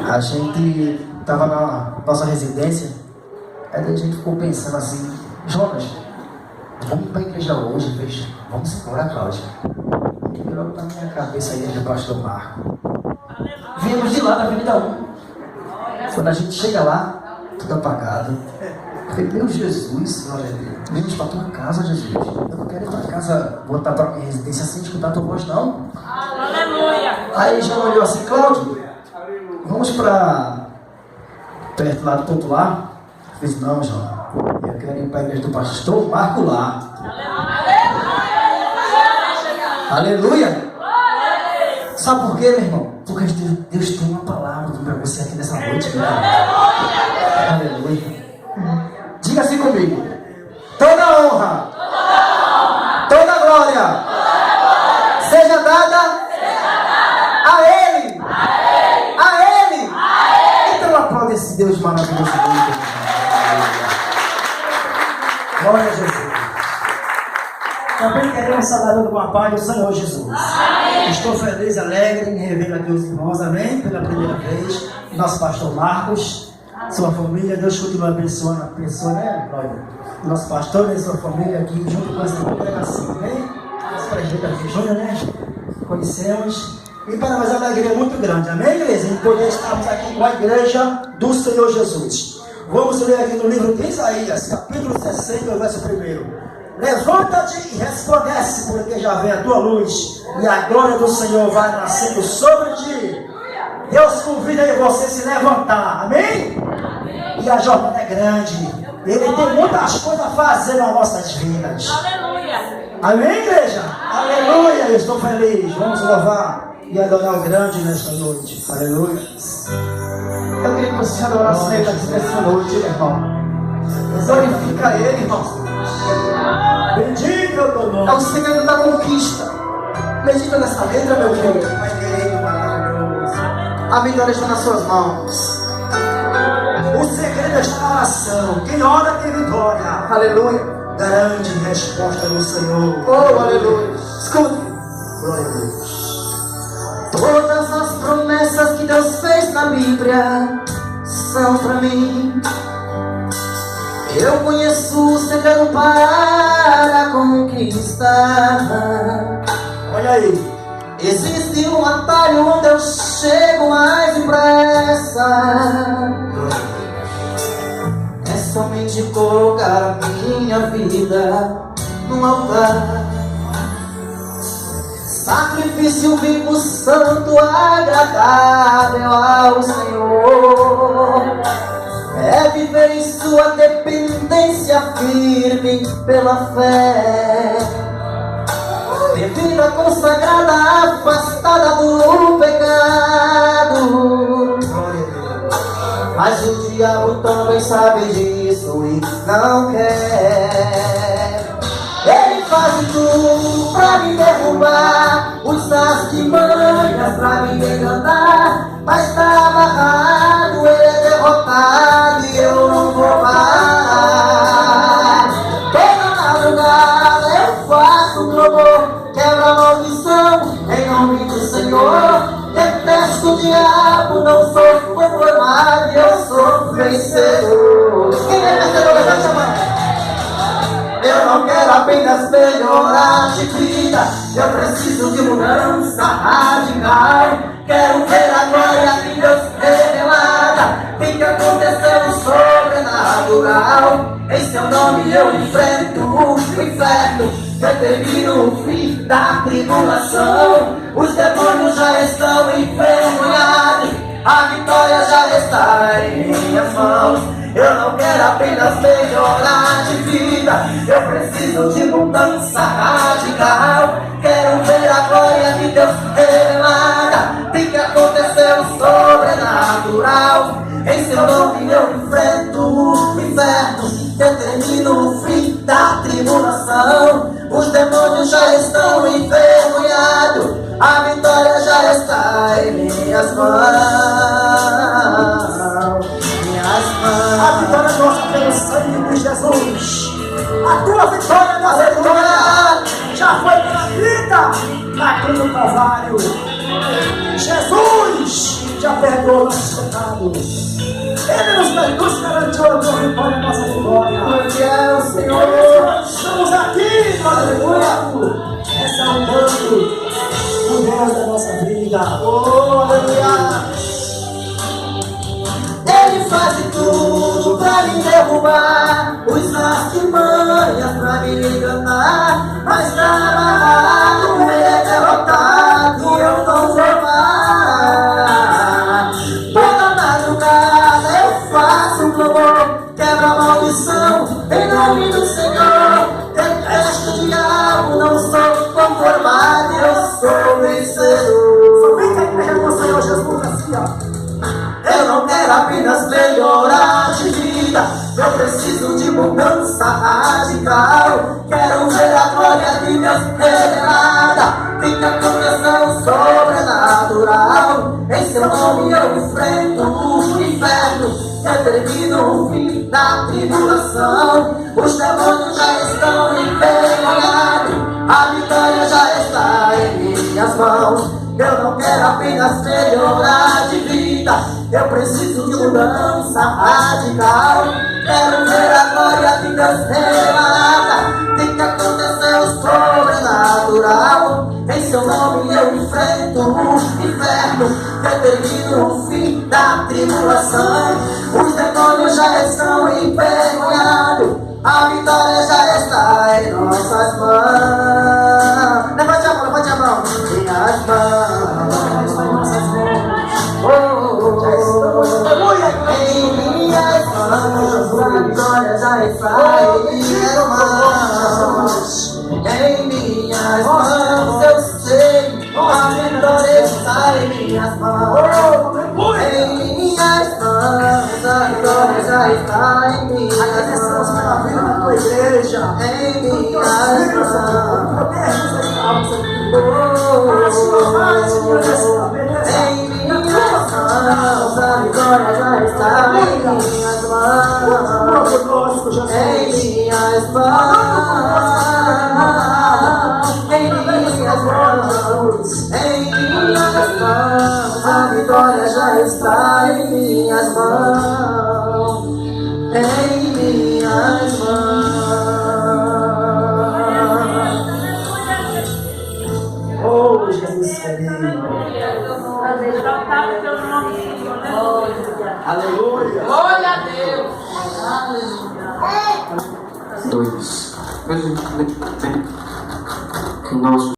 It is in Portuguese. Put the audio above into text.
A gente estava na nossa residência, aí a gente ficou pensando assim, Jonas, vamos para a igreja hoje, veja, vamos embora, Cláudia. E logo na minha cabeça a igreja do pastor Marco. Viemos de lá da Avenida 1. Quando a gente chega lá, tudo apagado. Eu falei, meu Jesus, glória a Deus, vimos para tua casa, Jesus. Eu não quero ir para casa, voltar para minha residência sem escutar tua voz, não. Aleluia! Aí já olhou assim, Cláudio, vamos para perto lá do Popular? Eu disse, não, João, eu quero ir para a igreja do pastor Marco lá. Aleluia! Sabe por quê, meu irmão? Porque Deus tem uma palavra para você aqui nessa noite, né? Aleluia! Diga assim comigo: toda honra, toda glória, seja dada a Ele. Então aplaude esse Deus maravilhoso. Glória a Jesus. Também queremos saudar com a paz do Senhor Jesus. Amém. Estou feliz, alegre em rever aqui os irmãos, amém? Pela primeira vez, nosso pastor Marcos, sua família, Deus continua abençoando a pessoa, né, Glória? Nosso pastor e sua família aqui, junto com essa congregação, amém? Nosso prefeito aqui, Júnior, né? Conhecemos. E para nós é uma alegria muito grande, amém, igreja? Em poder estarmos aqui com a igreja do Senhor Jesus. Vamos ler aqui no livro de Isaías, capítulo 60, verso 1. Levanta-te e resplandece, porque já vem a tua luz, e a glória do Senhor vai nascendo sobre ti. Deus convida aí você a se levantar, amém? E a jornada é grande. Ele tem muitas coisas a fazer nas nossas vidas. Aleluia! Amém, igreja? Aleluia! Eu estou feliz. Vamos louvar e adorar o grande nesta noite. Aleluia! Eu queria que você adorasse Ele nessa noite, irmão. Glorifica Ele, irmão. Bendito o teu nome. É o segredo da conquista. Medita nessa letra, meu querido. A vitória está nas suas mãos. O segredo está na oração. Quem ora tem vitória. Aleluia. Grande resposta do Senhor. Oh, aleluia. Escuta. Glória a Deus. Todas as promessas que Deus fez na Bíblia são para mim. Eu conheço o segredo para conquistar. Olha aí. Existe um atalho onde eu chego mais depressa. É somente colocar a minha vida no altar. Sacrifício vivo, santo, agradável ao Senhor. É viver em sua dependência firme pela fé. Ter vida consagrada, afastada do pecado. Mas o diabo também sabe disso e não quer. Ele faz tudo pra me derrubar, usa as manhas pra me enganar. Mas tá amarrado, ele é derrotado e eu não vou parar. Toda madrugada eu faço um clamor, quebra a maldição em nome do Senhor. Detesto o diabo, não sou conformado, eu sou vencedor. Quem é vencedor? Levante a mão. Eu não quero apenas melhorar de vida, eu preciso de mudança radical. Quero ver a glória de Deus revelada. Tem que acontecer o sobrenatural. Em seu nome eu enfrento o inferno, determino o fim da tribulação. Os demônios já estão envergonhados, a vitória já está em minhas mãos. Eu não quero apenas melhorar de vida, eu preciso de mudança radical. Quero ver a glória de Deus revelada. Tem que acontecer o sobrenatural. Em seu nome eu enfrento o inferno, determino o fim da tribulação. Os demônios já estão envergonhados, a vitória já está em minhas mãos. A vitória é nossa pelo sangue de Jesus. A tua vitória, nossa vitória, já foi pela vida na cruz do Calvário. Jesus já perdoou nossos pecados. Ele nos garantiu a tua vitória, a nossa vitória. Porque é o Senhor. Estamos aqui, aleluia, exaltando o Deus da nossa vida. Oh, aleluia. Ele faz de tudo pra me derrubar, usa artimanhas pra me enganar, mas tá amarrado, ele é derrotado e eu não vou mais. Toda madrugada eu faço um clamor, quebra a maldição em nome do Senhor. Detesto o diabo, não sou conformado, eu sou vencedor. Só vem que a igreja do Senhor Jesus assim, ó. Eu não quero apenas melhorar de vida, eu preciso de mudança radical. Quero ver a glória de Deus revelada, tem que acontecer o sobrenatural. Em seu nome eu enfrento o inferno, determino o fim da tribulação. Os demônios já estão envergonhados, a vitória já está em minhas mãos. Eu não quero apenas melhorar de vida, eu preciso de mudança radical. Quero ver a glória de Deus revelada, tem que acontecer o sobrenatural. Em seu nome eu enfrento o inferno, determino o fim da tribulação. Os demônios já estão envergonhados, a vitória já está em nossas mãos. Levante a mão, levante a mão. Minhas mãos. Em minhas mãos, a vitória já está em minhas mãos. Em minhas mãos eu sei, a vitória está em minhas mãos. Em minhas mãos, a vitória já está em minhas mãos. Igreja, Em minhas mãos. Em minhas mãos, a vitória já está em minhas mãos. Em minhas mãos. Em minhas mãos. Em minhas mãos, a vitória já está em minhas mãos. Em minhas mãos. oh Jesus querido. Aleluia. Glória a Deus. Aleluia. Dois. Que o nosso